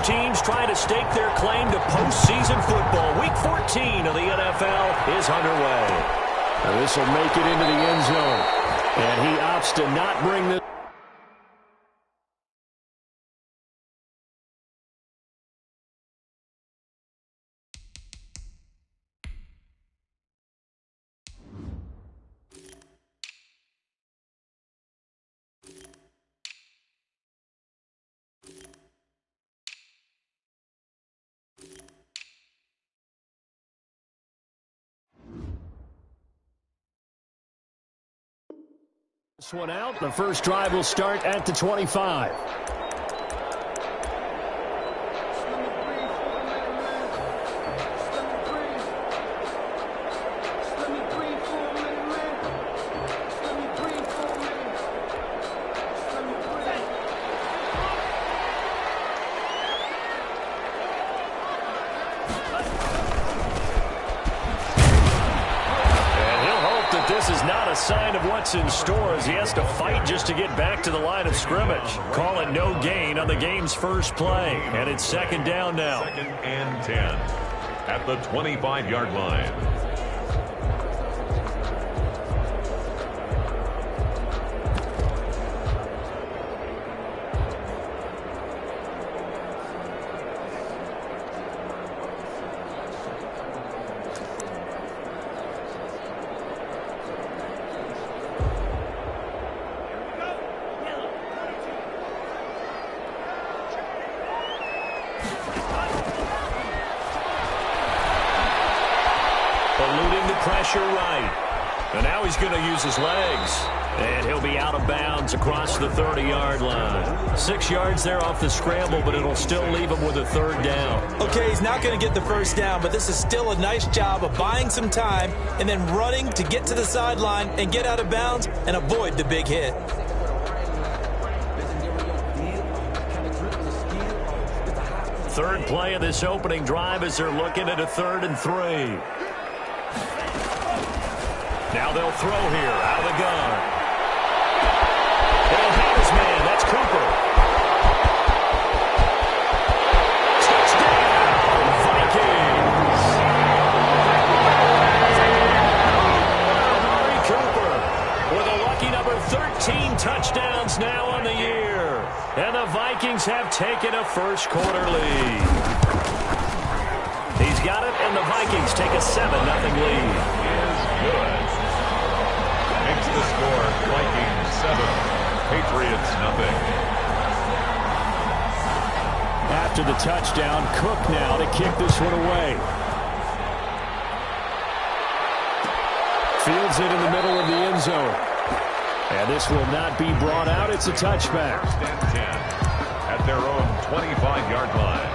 teams trying to stake their claim to postseason football. Week 14 of the NFL is underway. And this will make it into the end zone. And he opts to not bring this. This one out. The first drive will start at the 25. This is not a sign of what's in store as he has to fight just to get back to the line of scrimmage. Call it no gain on the game's first play. And it's second down now. 2nd and 10 at the 25-yard line. Eluding the pressure right. And now he's going to use his legs. And he'll be out of bounds across the 30-yard line. 6 yards there off the scramble, but it'll still leave him with a third down. Okay, he's not going to get the first down, but this is still a nice job of buying some time and then running to get to the sideline and get out of bounds and avoid the big hit. Third play of this opening drive as they're looking at a 3rd and 3. Now they'll throw here out of the gun. He'll have his man. That's Cooper. Touchdown, Vikings. Amari Cooper with a lucky number 13 touchdowns now on the year. And the Vikings have taken a first-quarter lead. He's got it, and the Vikings take a 7-0 lead. Is good. Makes the score Vikings 7, Patriots nothing. After the touchdown, Cook now to kick this one away. Fields it in the middle of the end zone. And this will not be brought out. It's a touchback. 1st and 10 at their own 25-yard line.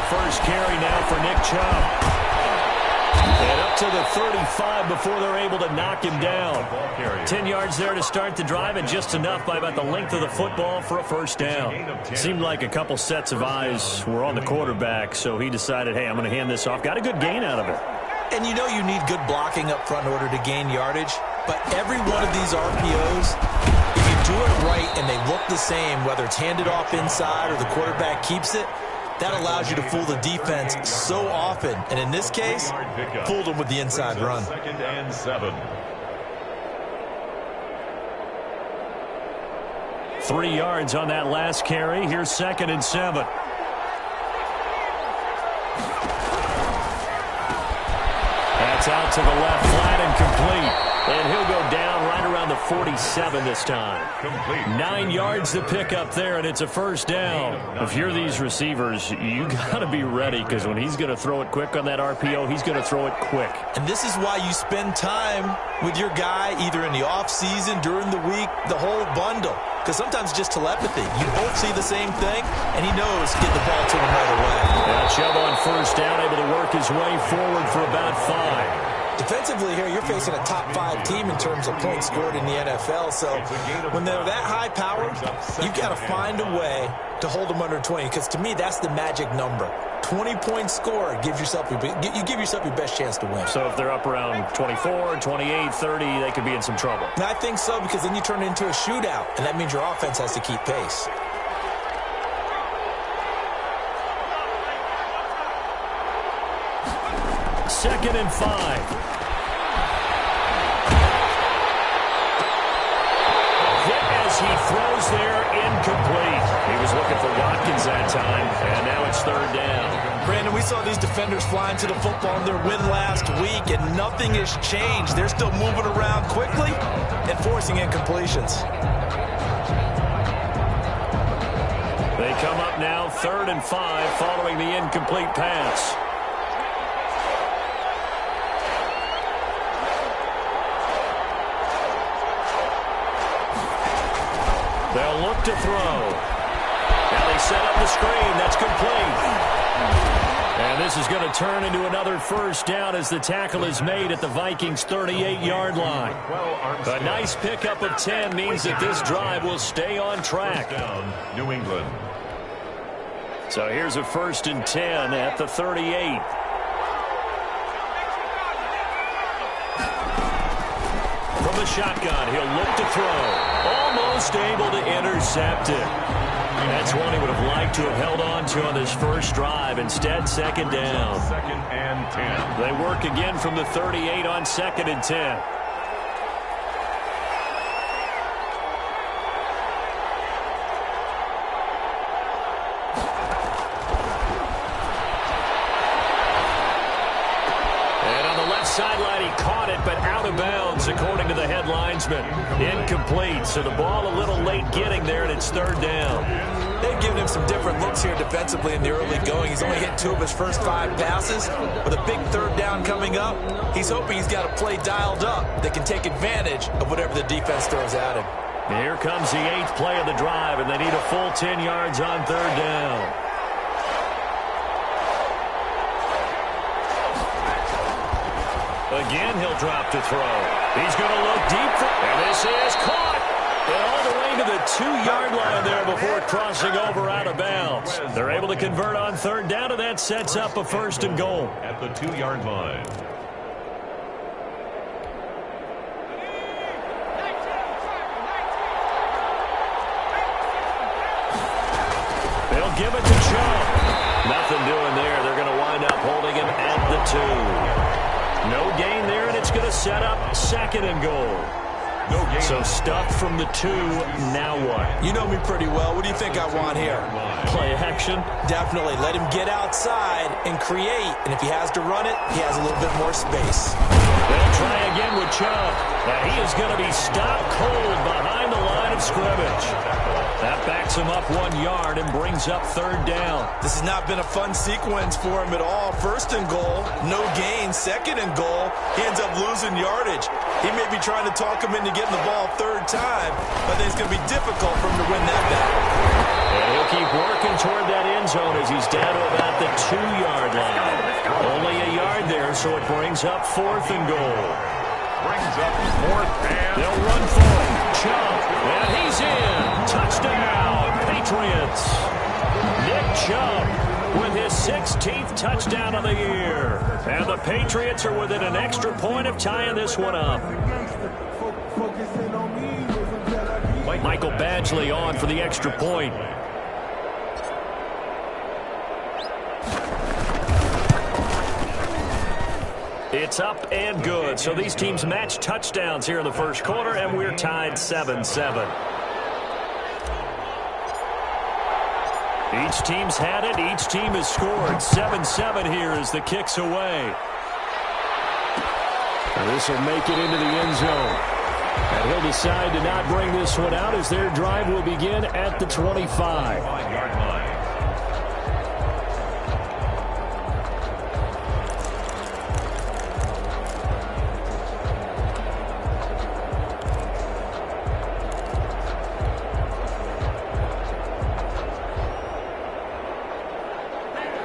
First carry now for Nick Chubb. And up to the 35 before they're able to knock him down. 10 yards there to start the drive, and just enough by about the length of the football for a first down. Seemed like a couple sets of eyes were on the quarterback, so he decided, hey, I'm going to hand this off. Got a good gain out of it. And you know you need good blocking up front in order to gain yardage, but every one of these RPOs, if you do it right and they look the same, whether it's handed off inside or the quarterback keeps it, that allows you to fool the defense so often. And in this case, fooled them with the inside run. 2nd and 7. 3 yards on that last carry. Here's 2nd and 7. That's out to the left, flat and complete. And he'll go down right around the 47 this time. 9 yards to pick up there, and it's a first down. If you're these receivers, you got to be ready, because when he's going to throw it quick on that RPO, he's going to throw it quick. And this is why you spend time with your guy either in the offseason, during the week, the whole bundle. Because sometimes it's just telepathy. You both see the same thing, and he knows to get the ball to him right away. Now Chubb on first down, able to work his way forward for about 5. Defensively here, you're facing a top 5 team in terms of points scored in the NFL. So when they're that high powered, you've got to find a way to hold them under 20. Because to me, that's the magic number. 20-point score gives yourself you give yourself your best chance to win. So if they're up around 24, 28, 30, they could be in some trouble. And I think so, because then you turn it into a shootout, and that means your offense has to keep pace. Second and 5. Hit as he throws there, incomplete. He was looking for Watkins that time, and now it's 3rd down. Brandon, we saw these defenders flying to the football in their win last week, and nothing has changed. They're still moving around quickly and forcing incompletions. They come up now 3rd and 5 following the incomplete pass. They'll look to throw. Now they set up the screen. That's complete. And this is going to turn into another first down as the tackle is made at the Vikings' 38-yard line. A nice pickup of 10 means that this drive will stay on track. New England. So here's a 1st and 10 at the 38. From the shotgun, he'll look to throw. Almost able to intercept it. That's one he would have liked to have held on to on this first drive. Instead, 2nd down. 2nd and 10. They work again from the 38 on 2nd and 10. Sideline, he caught it, but out of bounds, according to the head linesman. Incomplete, so the ball a little late getting there, and it's 3rd down. They've given him some different looks here defensively in the early going. He's only hit 2 of his first 5 passes. With a big 3rd down coming up, he's hoping he's got a play dialed up that can take advantage of whatever the defense throws at him. Here comes the 8th play of the drive, and they need a full 10 yards on 3rd down. Again, he'll drop to throw. He's going to look deep, and this is caught. And all the way to the 2-yard line there before crossing over out of bounds. They're able to convert on 3rd down, and that sets up a 1st and goal. At the 2-yard line. They'll give it to Chubb. Nothing doing there. They're going to wind up holding him at the 2. No gain there, and it's going to set up 2nd and goal. No gain. So stuffed from the 2, now what? You know me pretty well. What do you think I want here? Play action? Definitely. Let him get outside and create, and if he has to run it, he has a little bit more space. They'll try again with Chubb. Now he is going to be stopped cold behind the line of scrimmage. That backs him up 1 yard and brings up 3rd down. This has not been a fun sequence for him at all. 1st and goal, no gain. 2nd and goal, he ends up losing yardage. He may be trying to talk him into getting the ball 3rd time, but I think it's going to be difficult for him to win that battle. And he'll keep working toward that end zone as he's down to about the 2-yard line. Only a yard there, so it brings up 4th and goal. Brings up 4th and... They'll run for it. Chubb, and he's in. Touchdown, Patriots. Nick Chubb with his 16th touchdown of the year. And the Patriots are within an extra point of tying this one up. Michael Badgley on for the extra point. It's up and good. So these teams match touchdowns here in the first quarter, and we're tied 7-7. Each team's had it. Each team has scored. 7-7 here as the kick's away. And this will make it into the end zone. And he'll decide to not bring this one out as their drive will begin at the 25.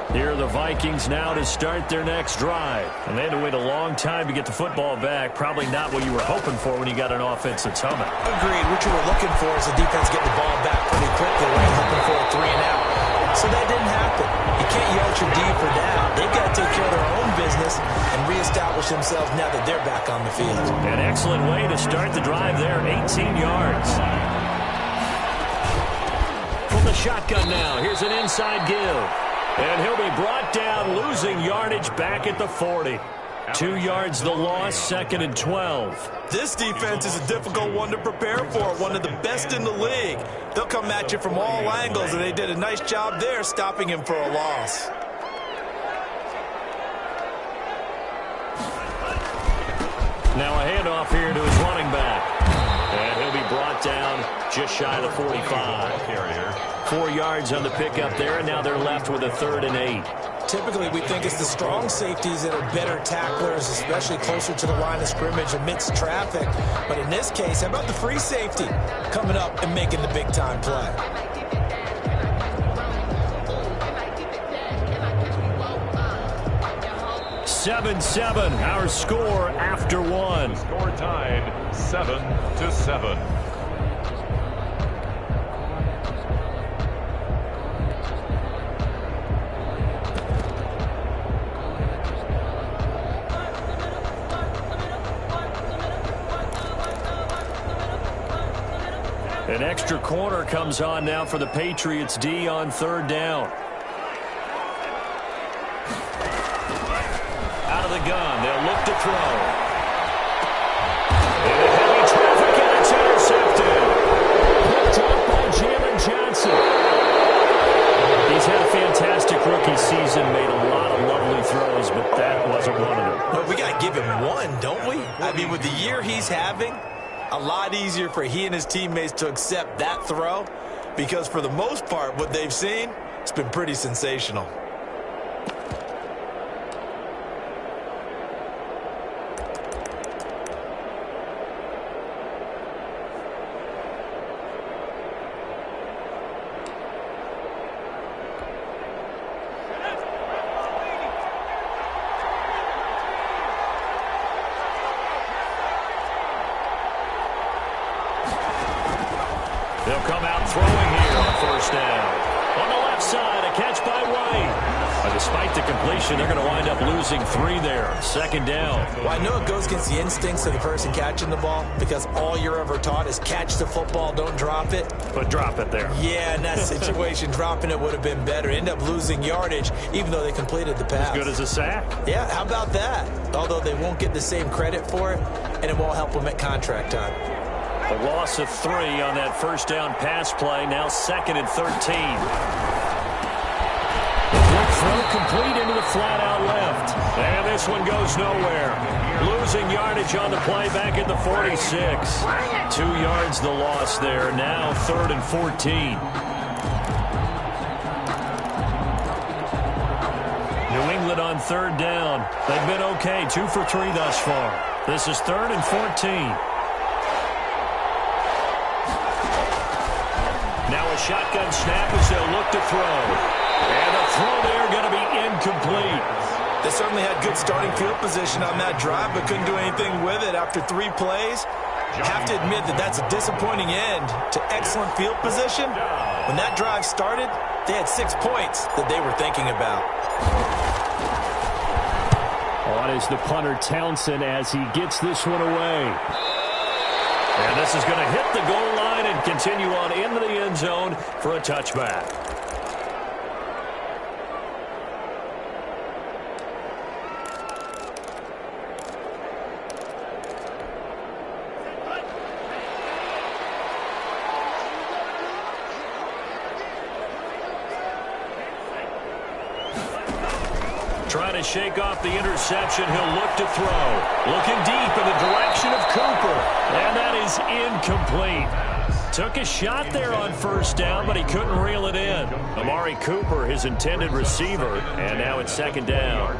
Here are the Vikings now to start their next drive. And they had to wait a long time to get the football back. Probably not what you were hoping for when you got an offense that's humming. Agreed. What you were looking for is the defense getting the ball back pretty quickly. When you're hoping for a 3 and out. So that didn't happen. You can't yell at your D for that. They've got to take care of their own business and reestablish themselves now that they're back on the field. An excellent way to start the drive there. 18 yards. From the shotgun now. Here's an inside give. And he'll be brought down, losing yardage back at the 40. 2 yards the loss, 2nd and 12. This defense is a difficult one to prepare for, one of the best in the league. They'll come at you from all angles, and they did a nice job there stopping him for a loss. Now a handoff here to his running back. And he'll be brought down just shy of the 45. 4 yards on the pickup there, and now they're left with a 3rd and 8. Typically, we think it's the strong safeties that are better tacklers, especially closer to the line of scrimmage amidst traffic. But in this case, how about the free safety coming up and making the big-time play? Seven, our score after one. Score tied 7-7. An extra corner comes on now for the Patriots D on 3rd down. Out of the gun, they'll look to throw. In heavy traffic, and it's intercepted. Picked up by Jalen Johnson. He's had a fantastic rookie season, made a lot of lovely throws, but that wasn't one of them. But we got to give him one, don't we? I mean, with the year he's having, a lot easier for he and his teammates to accept that throw, because for the most part, what they've seen, it's been pretty sensational. They'll come out throwing here on 1st down. On the left side, a catch by White. But despite the completion, they're going to wind up losing 3 there. 2nd down. Well, I know it goes against the instincts of the person catching the ball, because all you're ever taught is catch the football, don't drop it. But drop it there. Yeah, in that situation, dropping it would have been better. End up losing yardage, even though they completed the pass. As good as a sack. Yeah, how about that? Although they won't get the same credit for it, and it won't help them at contract time. A loss of 3 on that 1st down pass play. Now 2nd and 13. Quick throw complete into the flat out left. And this one goes nowhere. Losing yardage on the play back at the 46. 2 yards the loss there. Now 3rd and 14. New England on 3rd down. They've been okay. 2 for 3 thus far. This is 3rd and 14. Now a shotgun snap as they'll look to throw. And the throw there going to be incomplete. They certainly had good starting field position on that drive, but couldn't do anything with it after 3 plays. Have to admit that that's a disappointing end to excellent field position. When that drive started, they had 6 points that they were thinking about. On is the punter Townsend as he gets this one away. And this is going to hit the goal line and continue on into the end zone for a touchback. to shake off the interception. He'll look to throw. Looking deep in the direction of Cooper. And that is incomplete. Took a shot there on first down, but he couldn't reel it in. Amari Cooper, his intended receiver, and now it's second down.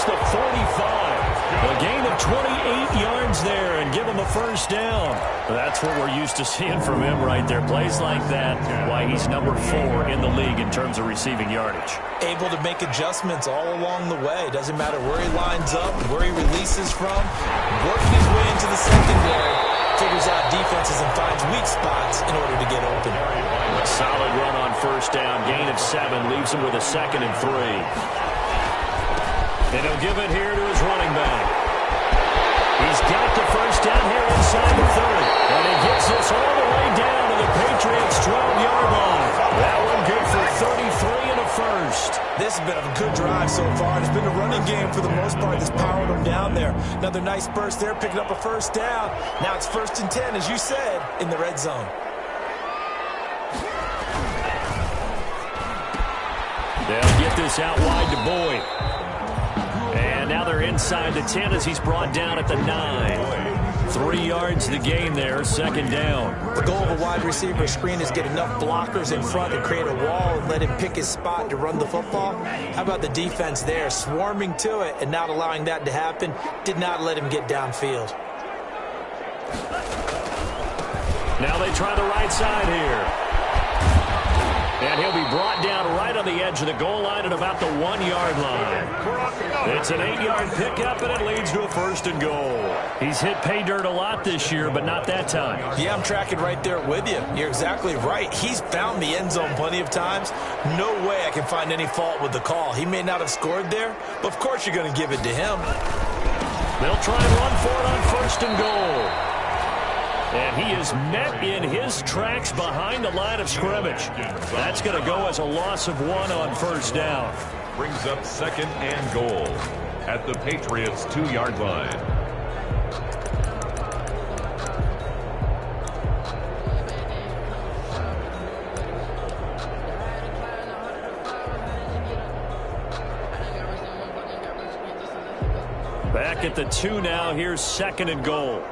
The 45. A gain of 28 yards there and give him a first down. That's what we're used to seeing from him right there. Plays like that, why he's number 4 in the league in terms of receiving yardage. Able to make adjustments all along the way. Doesn't matter where he lines up, where he releases from. Working his way into the secondary. Figures out defenses and finds weak spots in order to get open. A solid run on first down. Gain of 7. Leaves him with a 2nd and 3. And he'll give it here to his running back. He's got the first down here inside the 30. And he gets us all the way down to the Patriots' 12-yard line. That one good for 33 and a first. This has been a good drive so far. It's been a running game for the most part that's powered them down there. Another nice burst there, picking up a first down. Now it's 1st and 10, as you said, in the red zone. They'll get this out wide to Boyd. And now they're inside the 10 as he's brought down at the 9. 3 yards the gain there, second down. The goal of a wide receiver screen is get enough blockers in front to create a wall and let him pick his spot to run the football. How about the defense there, swarming to it and not allowing that to happen? Did not let him get downfield. Now they try the right side here. And he'll be brought down right on the edge of the goal line at about the 1-yard line. It's an 8-yard pickup, and it leads to a 1st and goal. He's hit pay dirt a lot this year, but not that time. Yeah, I'm tracking right there with you. You're exactly right. He's found the end zone plenty of times. No way I can find any fault with the call. He may not have scored there, but of course you're going to give it to him. They'll try and run for it on 1st and goal. And he is met in his tracks behind the line of scrimmage. That's going to go as a loss of 1 on first down. Brings up 2nd and goal at the Patriots' 2-yard line. Back at the 2 now. Here's 2nd and goal.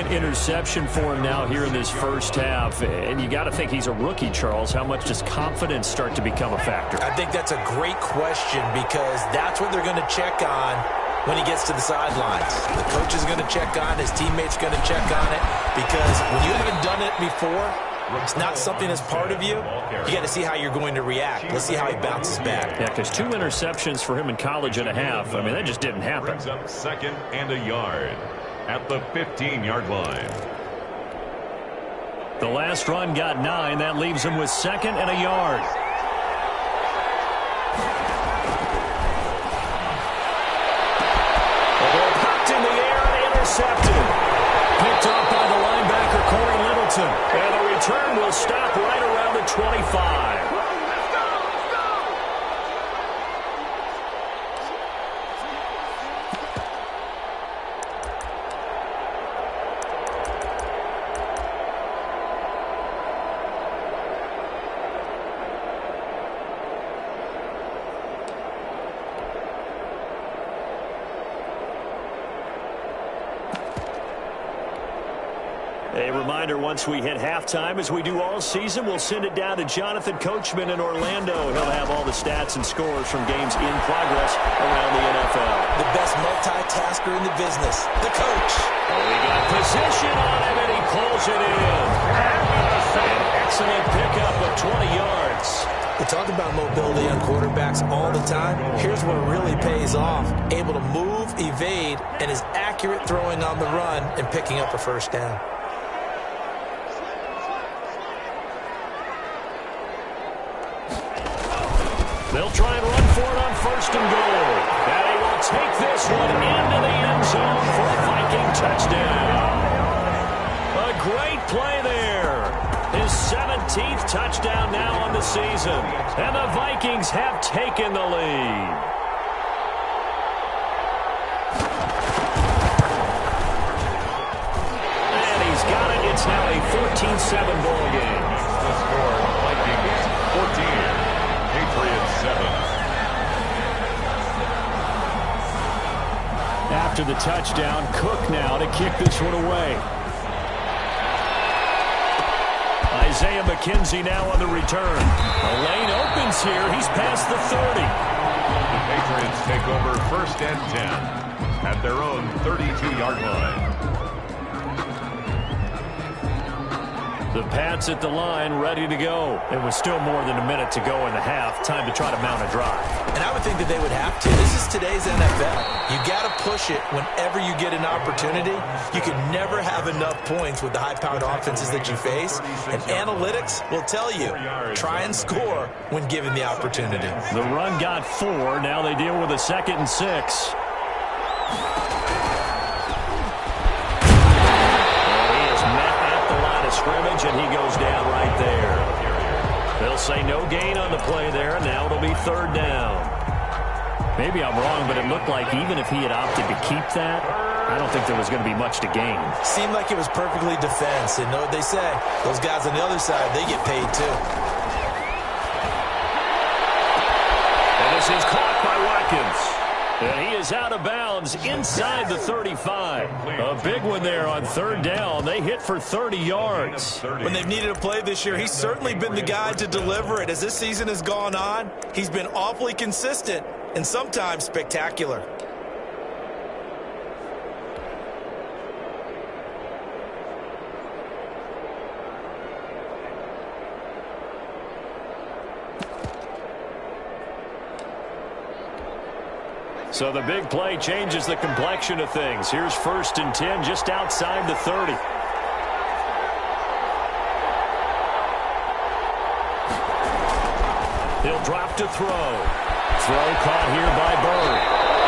Interception for him now here in this first half. And you got to think he's a rookie, Charles. How much does confidence start to become a factor? I think that's a great question because that's what they're going to check on when he gets to the sidelines. The coach is going to check on it. His teammates are going to check on it because when you haven't done it before, it's not something that's part of you. You got to see how you're going to react. Let's see how he bounces back. Yeah, because 2 interceptions for him in college and a half. I mean, that just didn't happen. Brings up 2nd and a yard at the 15-yard line. The last run got 9. That leaves him with 2nd and a yard. The ball popped in the air and intercepted. Picked off by the linebacker, Corey Littleton. And the return will stop right around the 25. A reminder, once we hit halftime, as we do all season, we'll send it down to Jonathan Coachman in Orlando. He'll have all the stats and scores from games in progress around the NFL. The best multitasker in the business, the coach. Oh, he got position on him, and he pulls it in. An excellent pickup of 20 yards. We talk about mobility on quarterbacks all the time. Here's where it really pays off. Able to move, evade, and is accurate throwing on the run and picking up a first down. They'll try and run for it on first and goal. And he will take this one into the end zone for a Viking touchdown. A great play there. His 17th touchdown now on the season. And the Vikings have taken the lead. And he's got it. It's now a 14-7 ball game. The score, Vikings 14, Patriots 7. After the touchdown, Cook now to kick this one away. Isaiah McKenzie now on the return. A lane opens here. He's past the 30. The Patriots take over first and 10 at their own 32-yard line. The Pats at the line, ready to go. It was still more than a minute to go in the half. Time to try to mount a drive. And I would think that they would have to. This is today's NFL. You got to push it whenever you get an opportunity. You can never have enough points with the high-powered offenses that you face. And analytics will tell you, try and score when given the opportunity. The run got 4. Now they deal with a 2nd and 6. Scrimmage, and he goes down right there. They'll say no gain on the play there, and now it'll be 3rd down. Maybe I'm wrong, but it looked like even if he had opted to keep that, I don't think there was going to be much to gain. Seemed like it was perfectly defense, and know what they say. Those guys on the other side, they get paid too. And this is caught by Watkins. And he is out of bounds inside the 35. A big one there on 3rd down. They hit for 30 yards. When they've needed a play this year, he's certainly been the guy to deliver it. As this season has gone on, he's been awfully consistent and sometimes spectacular. So the big play changes the complexion of things. Here's 1st and 10 just outside the 30. He'll drop to throw. Throw caught here by Bird.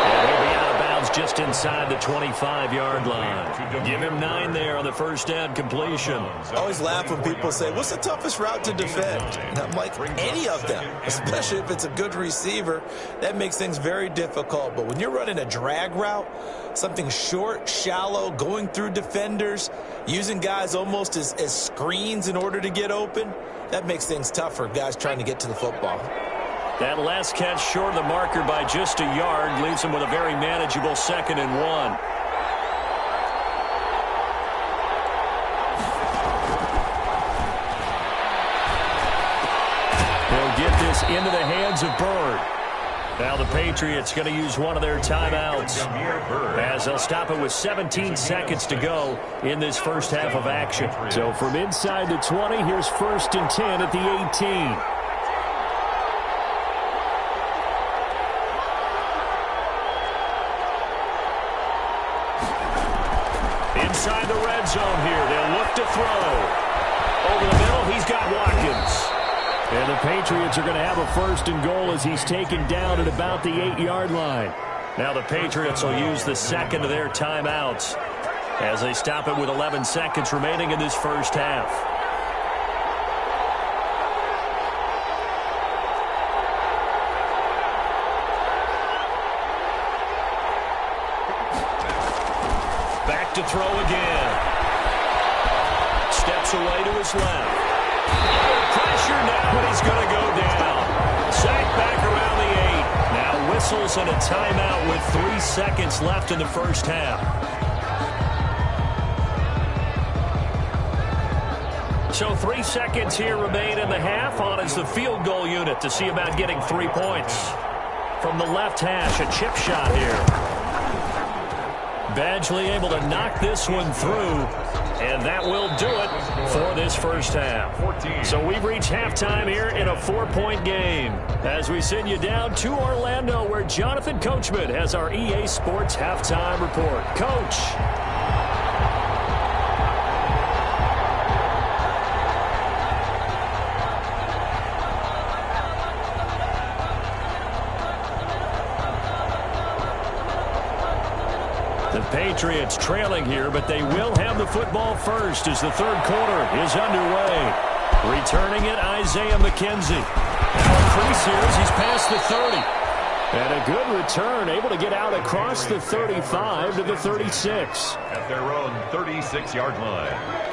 And he'll be out of bounds just inside the 25-yard line. Give him 9 there on the 1st down completion. I always laugh when people say, what's the toughest route to defend? And I'm like, any of them, especially if it's a good receiver. That makes things very difficult. But when you're running a drag route, something short, shallow, going through defenders, using guys almost as screens in order to get open, that makes things tough for guys trying to get to the football. That last catch short of the marker by just a yard leaves him with a very manageable 2nd and 1. They'll get this into the hands of Bird. Now the Patriots going to use one of their timeouts as they'll stop it with 17 seconds to go in this first half of action. So from inside the 20, here's 1st and 10 at the 18. Inside the red zone here. They'll look to throw. Over the middle, he's got Watkins. And the Patriots are going to have a 1st and goal as he's taken down at about the 8-yard line. Now the Patriots will use the 2nd of their timeouts as they stop it with 11 seconds remaining in this first half. Back to throw again. Steps away to his left. Pressure now, and he's going to go down. Sacked back around the 8. Now whistles and a timeout with 3 seconds left in the first half. So 3 seconds here remain in the half. On is the field goal unit to see about getting 3 points. From the left hash, a chip shot here. Badgley able to knock this one through, and that will do it for this first half. So we've reached halftime here in a 4-point game as we send you down to Orlando, where Jonathan Coachman has our EA Sports halftime report. Coach. The Patriots trailing here, but they will have the football first as the third quarter is underway. Returning it, Isaiah McKenzie. Now a crease here as he's past the 30. And a good return, able to get out across the 35 to the 36. At their own 36-yard line.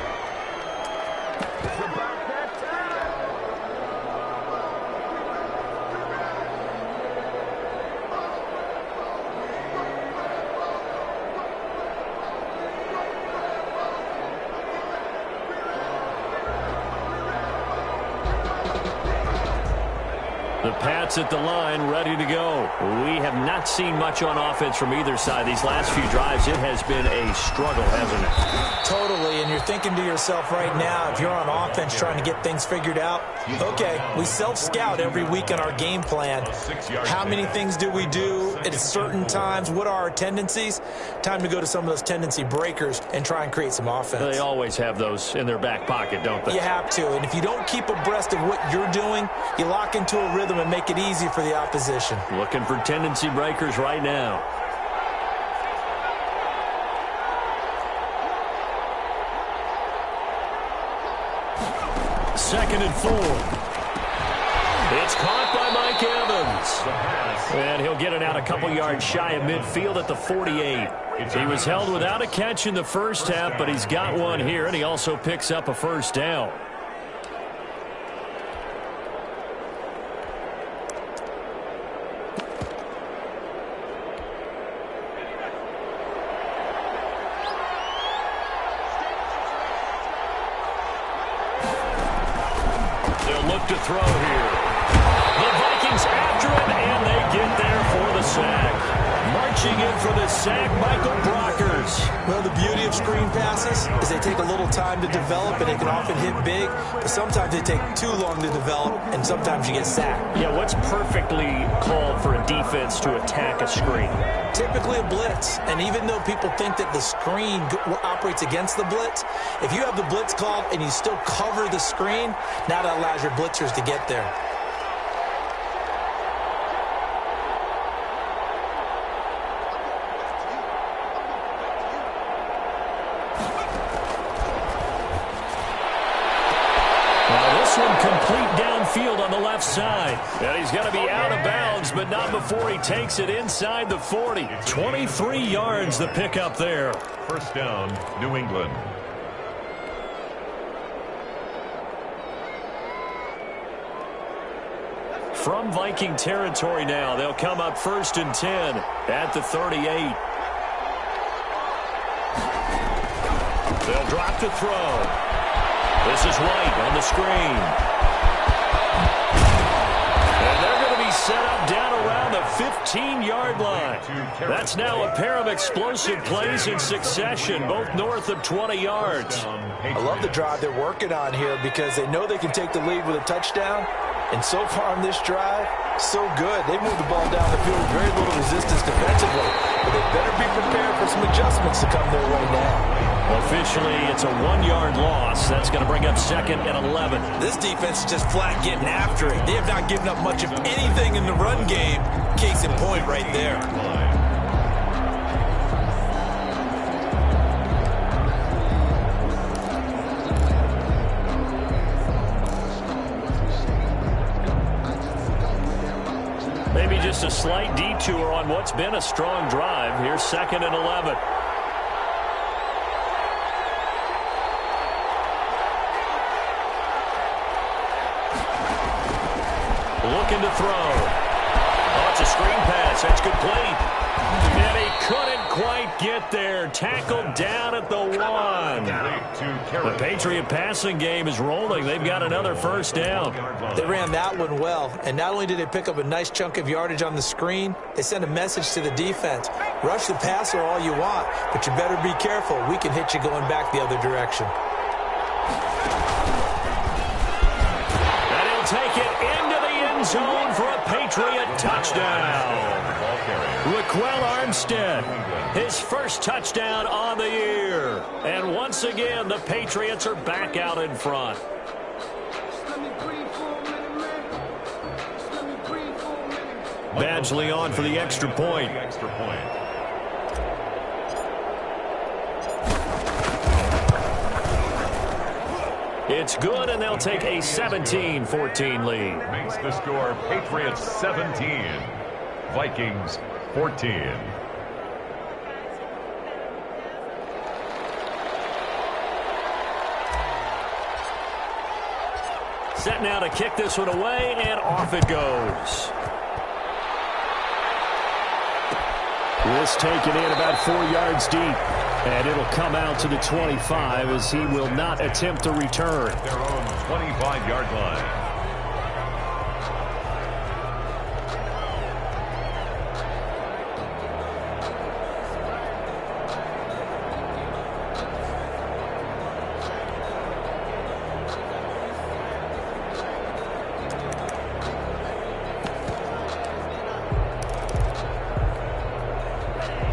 The Pats at the line, ready to go. We have not seen much on offense from either side. These last few drives, it has been a struggle, hasn't it? Totally, and you're thinking to yourself right now, if you're on offense trying to get things figured out, okay, we self-scout every week in our game plan. How many things do we do at certain times? What are our tendencies? Time to go to some of those tendency breakers and try and create some offense. They always have those in their back pocket, don't they? You have to, and if you don't keep abreast of what you're doing, you lock into a rhythm and make it easy for the opposition. Looking for tendency breakers right now. Second and 4. It's caught by Mike Evans. And he'll get it out a couple yards shy of midfield at the 48. He was held without a catch in the first half, but he's got one here, and he also picks up a first down. To throw here. The Vikings after him, and they get there for the sack. Marching in for the sack, Michael Brockers. Well, the beauty of screen passes is they take a little time to develop, and they can often hit big, but sometimes they take too long to develop, and sometimes you get sacked. Yeah, what's perfectly called for a defense to attack a screen? Typically a blitz, and even though people think that the screen operates against the blitz, if you have the blitz called and you still cover the screen, now that allows your blitzers to get there. Complete downfield on the left side. And he's going to be out of bounds, but not before he takes it inside the 40. 23 yards the pickup there. First down, New England. From Viking territory now, they'll come up 1st and 10 at the 38. They'll drop to throw. This is White on the screen. And they're going to be set up down around the 15-yard line. That's now a pair of explosive plays in succession, both north of 20 yards. I love the drive they're working on here because they know they can take the lead with a touchdown. And so far on this drive, so good. They moved the ball down the field with very little resistance defensively. But they better be prepared for some adjustments to come their way now. Officially, it's a 1-yard loss. That's going to bring up 2nd and 11. This defense is just flat getting after it. They have not given up much of anything in the run game. Case in point right there. Maybe just a slight detour on what's been a strong drive. Here's 2nd and 11. Looking to throw. Oh, it's a screen pass. That's complete. And he couldn't quite get there. Tackled down at the 1. The Patriot passing game is rolling. They've got another first down. They ran that one well. And not only did they pick up a nice chunk of yardage on the screen, they sent a message to the defense. Rush the passer all you want, but you better be careful. We can hit you going back the other direction. And he'll take it into the end zone for a Patriot touchdown. Raquel Armstead, his first touchdown on the year. And once again, the Patriots are back out in front. Badgley on for the extra point. It's good, and they'll take a 17-14 lead. Makes the score Patriots 17, Vikings 14. Set now to kick this one away, and off it goes. This taken in about 4 yards deep. And it'll come out to the 25 as he will not attempt to return. Their own 25-yard line.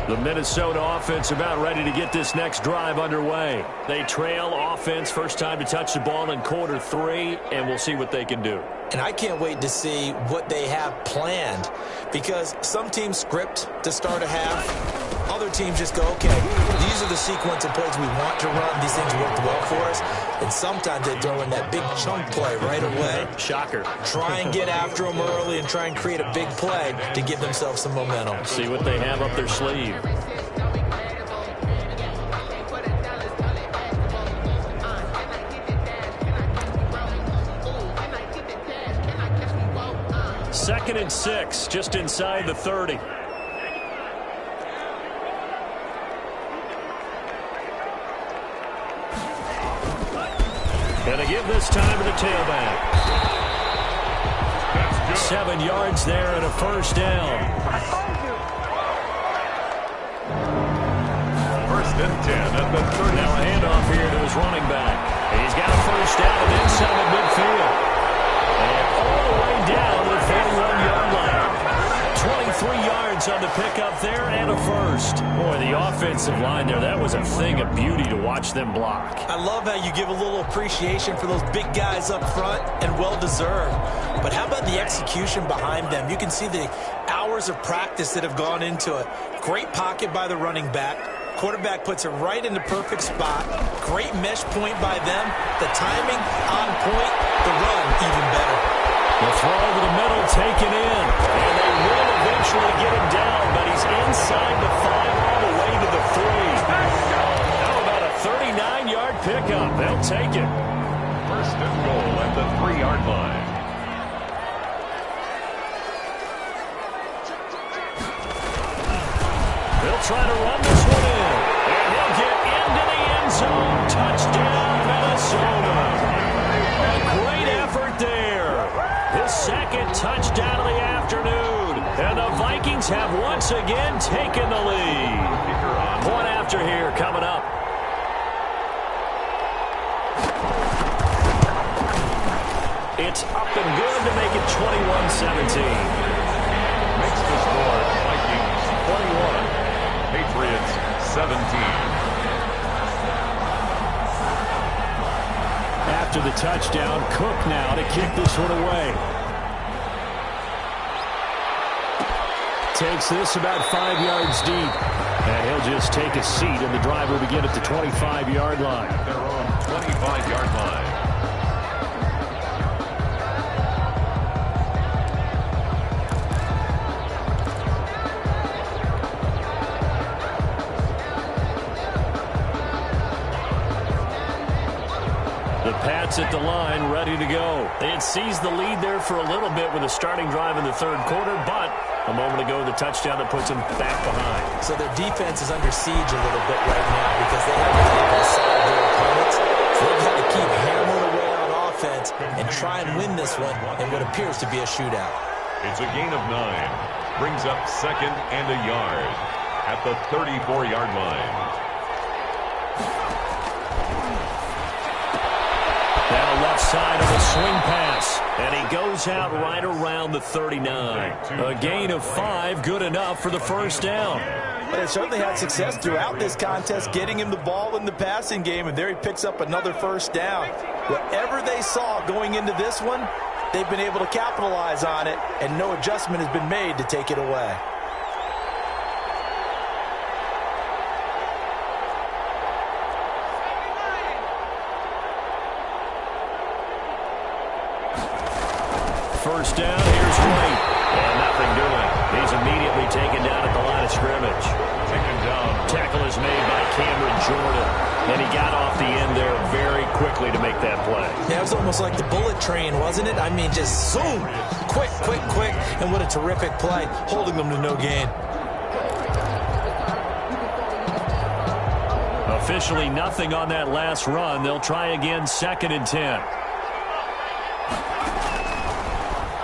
The Minnesota offense about ready to get this next drive underway. They trail offense, first time to touch the ball in quarter 3, and we'll see what they can do. And I can't wait to see what they have planned, because some teams script to start a half. Other teams just go, okay, these are the sequence of plays we want to run. These things worked well for us. And sometimes they throw in that big chunk play right away. Shocker. Try and get after them early and try and create a big play to give themselves some momentum. See what they have up their sleeve. Second and 6, just inside the 30. And a give this time to the tailback. 7 yards there and a first down. First and 10 at the 30. Now a handoff here to his running back. He's got a first down and then some at midfield. And all the way down to the 41-yard line. 23 yards on the pickup there and a first. Boy, the offensive line there, that was a thing of beauty to watch them block. I love how you give a little appreciation for those big guys up front, and well-deserved. But how about the execution behind them? You can see the hours of practice that have gone into it. Great pocket by the running back. Quarterback puts it right in the perfect spot. Great mesh point by them. The timing on point. The run even better. The throw over the middle taken in. And they will eventually get him down, but he's inside the 5 all the way to the 3. How about a 39-yard pickup? They'll take it. First and goal at the 3-yard line. They'll try to run this one in. And he'll get into the end zone. Touchdown, Minnesota. A great effort there. His second touchdown of the afternoon. And the Vikings have once again taken the lead. Point after here coming up. It's up and good to make it 21-17. Makes the score Vikings 21. Patriots 17. After the touchdown, Cook now to kick this one away. Takes this about 5 yards deep. And he'll just take a seat, and the drive will begin at the 25-yard line. Their own 25-yard line. Pats at the line, ready to go. They had seized the lead there for a little bit with a starting drive in the third quarter, but a moment ago, the touchdown that puts them back behind. So their defense is under siege a little bit right now because they haven't been able to solve their opponents. So they've had to keep hammering away on offense and try and win this one in what appears to be a shootout. It's a gain of 9. Brings up second and a yard. At at the 34-yard line. Down left side of a swing pass, and he goes out right around the 39. A gain of 5, good enough for the first down. They certainly had success throughout this contest, getting him the ball in the passing game, and there he picks up another first down. Whatever they saw going into this one, they've been able to capitalize on it, and no adjustment has been made to take it away. First down, here's White. And nothing doing. He's immediately taken down at the line of scrimmage. Taken down. Tackle is made by Cameron Jordan. And he got off the end there very quickly to make that play. Yeah, it was almost like the bullet train, wasn't it? I mean, just zoom. Quick, quick, quick. And what a terrific play, holding them to no gain. Officially nothing on that last run. They'll try again, 2nd and 10.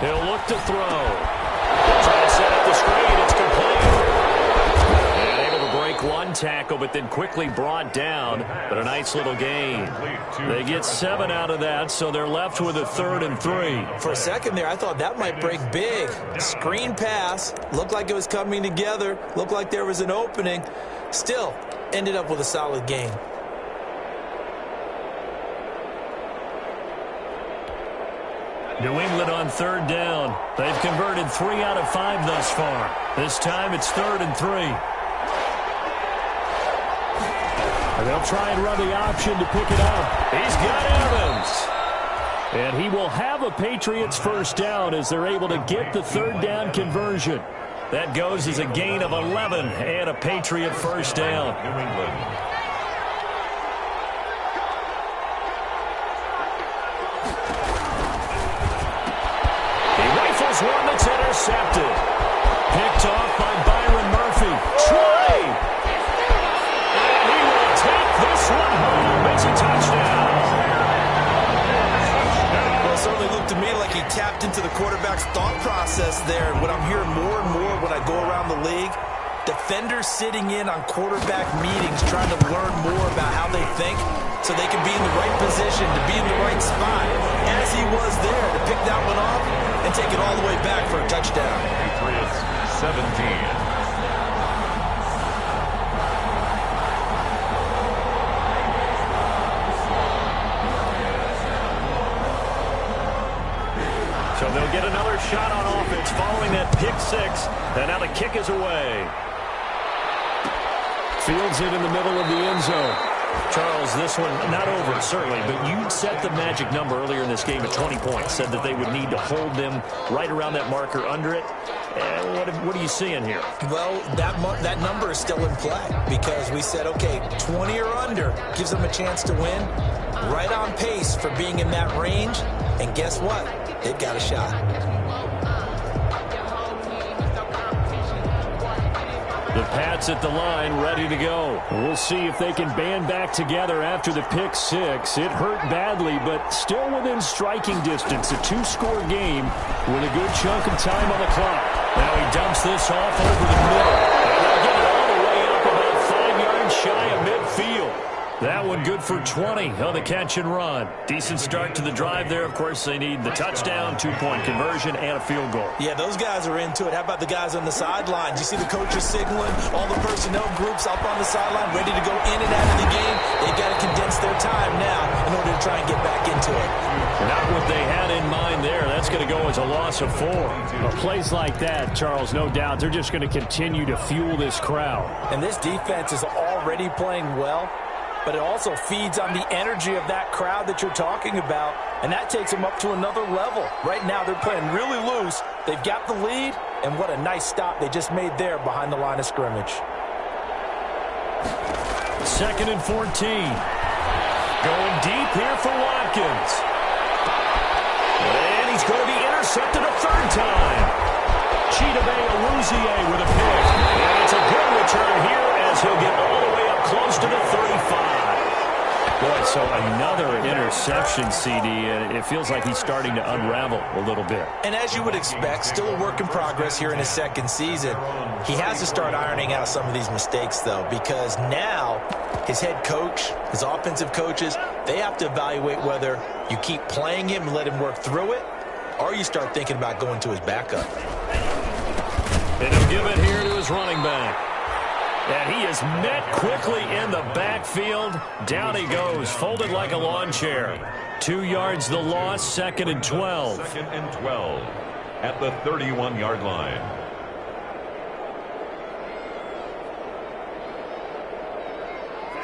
He'll look to throw. He'll try to set up the screen. It's complete. And able to break one tackle, but then quickly brought down. But a nice little gain. They get 7 out of that, so they're left with a 3rd and 3. For a second there, I thought that might break big. Screen pass. Looked like it was coming together. Looked like there was an opening. Still, ended up with a solid gain. New England on 3rd down. They've converted 3 out of 5 thus far. This time it's 3rd and 3. And they'll try and run the option to pick it up. He's got Evans. And he will have a Patriots first down as they're able to get the 3rd down conversion. That goes as a gain of 11 and a Patriot first down. New England. One that's intercepted. Picked off by Byron Murphy. Try! And he will take this one home. It's a touchdown. Well, it certainly looked to me like he tapped into the quarterback's thought process there. And what I'm hearing more and more when I go around the league, defenders sitting in on quarterback meetings trying to learn more about how they think so they can be in the right position, to be in the right spot, as he was there to pick that one off and take it all the way back for a touchdown. Patriots 17. So they'll get another shot on offense following that pick 6. And now the kick is away. Fields it in the middle of the end zone. Charles, this one not over, certainly, but you set the magic number earlier in this game at 20 points. Said that they would need to hold them right around that marker under it. What are you seeing here? Well, that number is still in play because we said, okay, 20 or under gives them a chance to win. Right on pace for being in that range. And guess what? They've got a shot. The Pats at the line, ready to go. We'll see if they can band back together after the pick 6. It hurt badly, but still within striking distance. A 2-score game with a good chunk of time on the clock. Now he dumps this off over the middle. And they'll get it all the way up about 5 yards shy of midfield. That one good for 20 on the catch and run. Decent start to the drive there. Of course, they need the touchdown, 2-point conversion, and a field goal. Yeah, those guys are into it. How about the guys on the sidelines? You see the coaches signaling, all the personnel groups up on the sideline ready to go in and out of the game. They've got to condense their time now in order to try and get back into it. Not what they had in mind there. That's going to go as a loss of 4. Plays like that, Charles, no doubt, they're just going to continue to fuel this crowd. And this defense is already playing well, but it also feeds on the energy of that crowd that you're talking about, and that takes them up to another level. Right now, they're playing really loose. They've got the lead, and what a nice stop they just made there behind the line of scrimmage. 2nd and 14. Going deep here for Watkins. And he's going to be intercepted a 3rd time. Chidobe Awuzie with a pick. And it's a good return here as he'll get all the way up close to the 35. Boy, so another interception. interceptions, CD, and it feels like he's starting to unravel a little bit. And as you would expect, still a work in progress here in his second season. He has to start ironing out some of these mistakes, though, because now his head coach, his offensive coaches, they have to evaluate whether you keep playing him and let him work through it, or you start thinking about going to his backup. And he'll give it here to his running back. And he is met quickly in the backfield. Down he goes, folded like a lawn chair. 2 yards the loss, 2nd and 12. 2nd and 12 at the 31-yard line.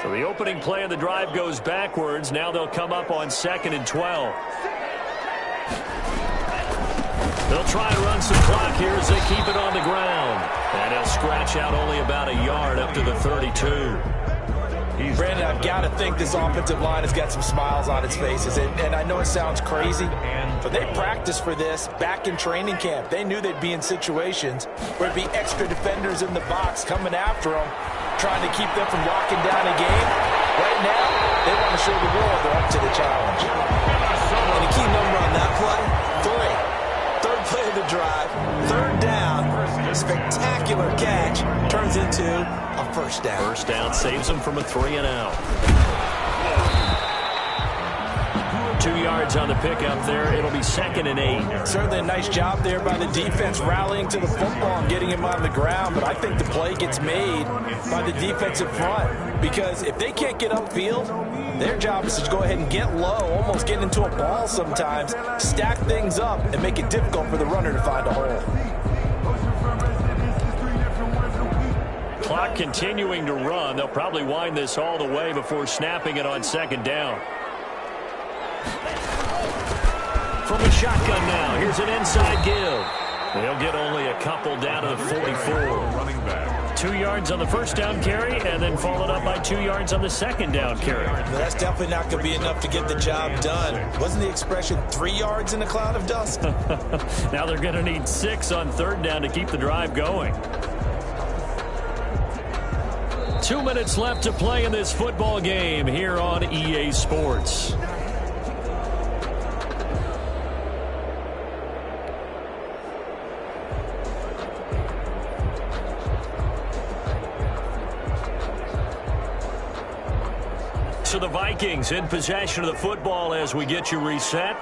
So the opening play of the drive goes backwards. Now they'll come up on 2nd and 12. They'll try and run some clock here as they keep it on the ground. And he'll scratch out only about a yard up to the 32. Brandon, I've got to think this offensive line has got some smiles on its faces. And I know it sounds crazy, but they practiced for this back in training camp. They knew they'd be in situations where it'd be extra defenders in the box coming after them, trying to keep them from locking down a game. Right now, they want to show the world they're up to the challenge. And the key number on that play, 3. Third play of the drive, 3rd down, spectacular catch, turns into a first down. First down saves them from a 3-and-out. 2 yards on the pickup there. It'll be 2nd and 8. Certainly a nice job there by the defense rallying to the football and getting him on the ground, but I think the play gets made by the defensive front because if they can't get upfield, their job is to go ahead and get low, almost get into a ball sometimes, stack things up, and make it difficult for the runner to find a hole. Clock continuing to run. They'll probably wind this all the way before snapping it on 2nd down. From the shotgun now, here's an inside give. They'll get only a couple down to the 44. Running back. 2 yards on the first down carry, and then followed up by 2 yards on the 2nd down carry. But that's definitely not going to be enough to get the job done. Wasn't the expression 3 yards in a cloud of dust? Now they're going to need 6 on 3rd down to keep the drive going. 2 minutes left to play in this football game here on EA Sports. So the Vikings in possession of the football as we get you reset.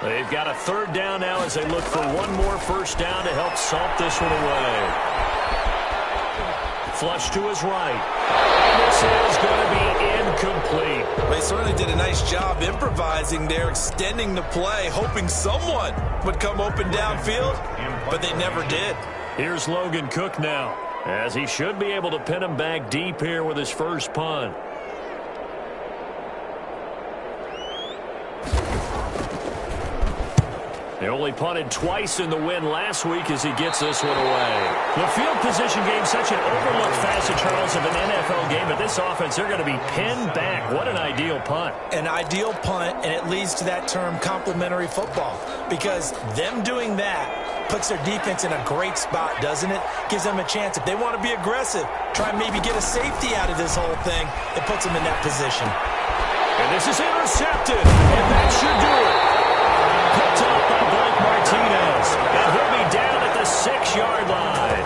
They've got a 3rd down now as they look for one more first down to help salt this one away. Flush to his right. This is going to be incomplete. They certainly did a nice job improvising there, extending the play, hoping someone would come open downfield, but they never did. Here's Logan Cook now, as he should be able to pin him back deep here with his first punt. They only punted twice in the win last week as he gets this one away. The field position game, such an overlooked facet, Charles, of an NFL game, but this offense, they're going to be pinned back. What an ideal punt. An ideal punt, and it leads to that term complementary football, because them doing that puts their defense in a great spot, doesn't it? Gives them a chance. If they want to be aggressive, try and maybe get a safety out of this whole thing, it puts them in that position. And this is intercepted, and that should do it. Picked up by Blake Martinez, and he'll be down at the 6-yard line.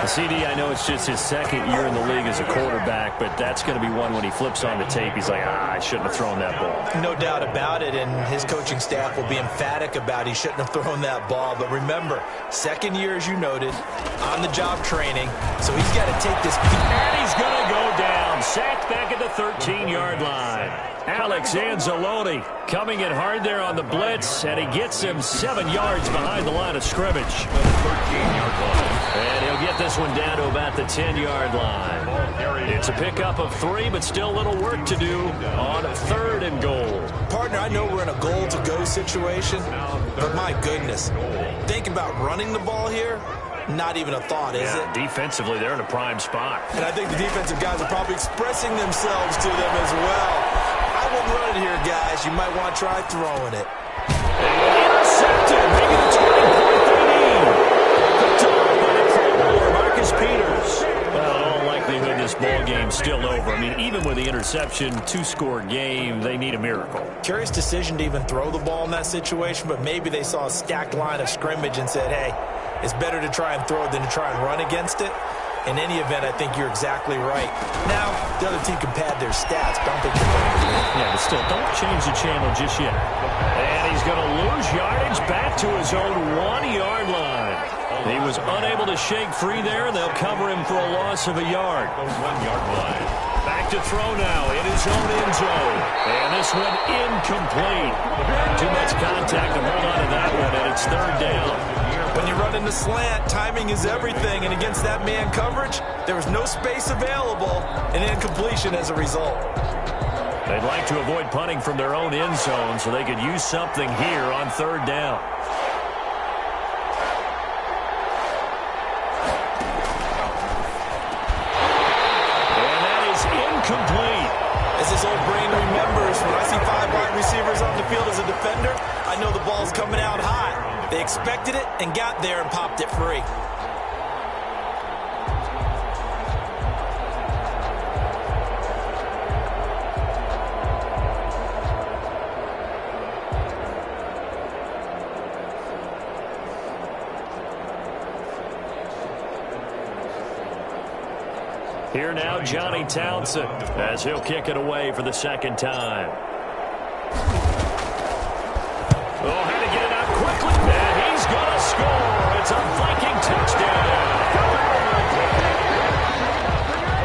CD, I know it's just his 2nd year in the league as a quarterback, but that's going to be one when he flips on the tape. He's like, I shouldn't have thrown that ball. No doubt about it, and his coaching staff will be emphatic about he shouldn't have thrown that ball. But remember, 2nd year, as you noted, on-the-job training, so he's got to take this. And he's going to go down, sacked back at the 13-yard line. Alex Anzalone coming in hard there on the blitz, and he gets him 7 yards behind the line of scrimmage. 13-yard line. And he'll get this one down to about the 10-yard line. It's a pickup of 3, but still a little work to do on 3rd and goal. Partner, I know we're in a goal-to-go situation, but my goodness, think about running the ball here. Not even a thought, is it? Defensively, they're in a prime spot. And I think the defensive guys are probably expressing themselves to them as well. I wouldn't run it here, guys. You might want to try throwing it. Intercepted. Maybe the 20-point they need. Picked up by the Marcus Peters. Well, in all likelihood, this ball game's still over. I mean, even with the interception, two-score game, they need a miracle. Curious decision to even throw the ball in that situation, but maybe they saw a stacked line of scrimmage and said, hey, it's better to try and throw it than to try and run against it. In any event, I think you're exactly right. Now, the other team can pad their stats, but I don't think they're going to win. Yeah, but still, don't change the channel just yet. And he's going to lose yardage back to his own 1-yard line. He was unable to shake free there, and they'll cover him for a loss of a yard. 1-yard line. Back to throw now in his own end zone. And this one incomplete. Too much contact to hold on to that one, and it's third down. When you run in the slant, timing is everything, and against that man coverage, there was no space available, and incompletion as a result. They'd like to avoid punting from their own end zone so they could use something here on third down. And that is incomplete. As this old brain remembers, when I see 5 wide receivers on the field as a defender, I know the ball's coming out hot. They expected it and got there and popped it free. Here now, Johnny Townsend, as he'll kick it away for the second time. Oh, had to get it out quickly, and he's going to score. It's a Viking touchdown.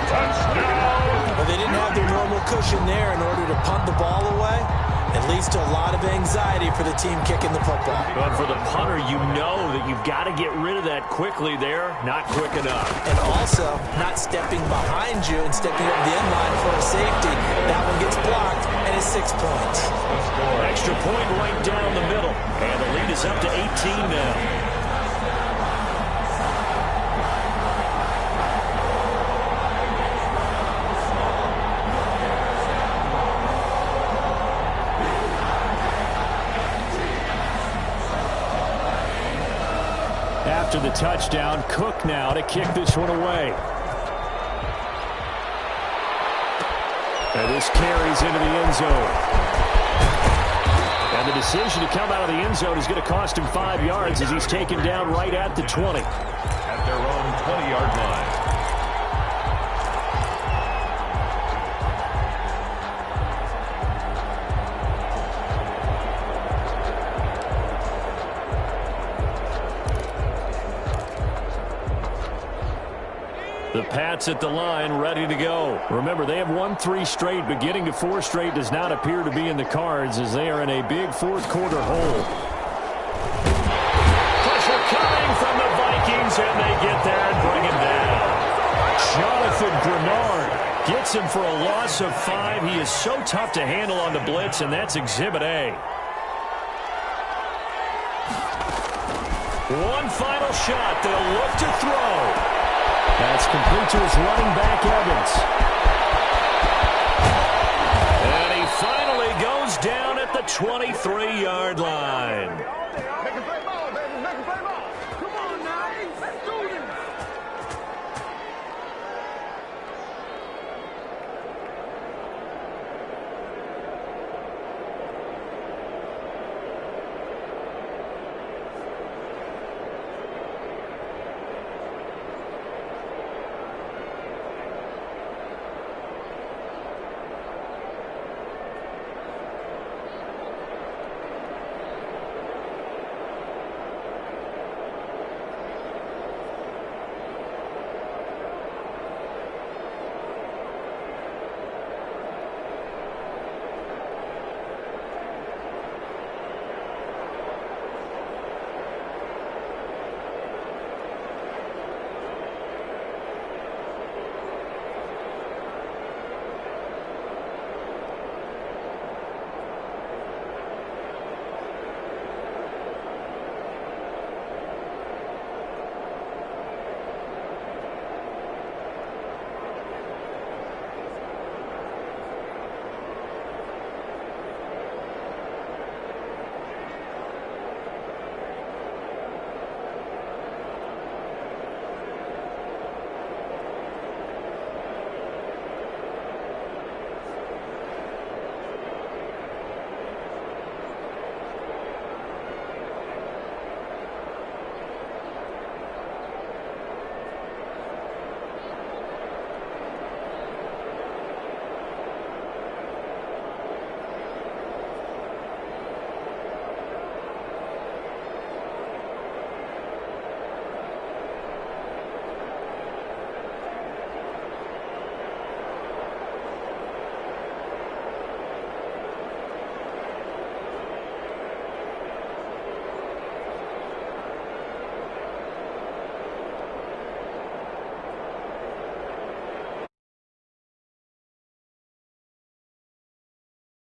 Touchdown! But they didn't have their normal cushion there in order to punt the ball away. It leads to a lot of anxiety for the team kicking the football. But for the punter, you know that you've got to get rid of that quickly there. Not quick enough. And also, not stepping behind you and stepping over the end line for a safety. That one gets blocked, and it's 6 points. Extra point right down the middle. And the lead is up to 18 now. After the touchdown, Cook now to kick this one away. And this carries into the end zone. And the decision to come out of the end zone is going to cost him 5 yards as he's taken down right at the 20. At their own 20-yard line. The Pats at the line, ready to go. Remember, they have won 3 straight, but getting to 4 straight does not appear to be in the cards as they are in a big fourth-quarter hole. Pressure coming from the Vikings, and they get there and bring him down. Jonathan Grenard gets him for a loss of 5. He is so tough to handle on the blitz, and that's Exhibit A. One final shot. They'll look to throw. That's complete to his running back, Evans. And he finally goes down at the 23-yard line.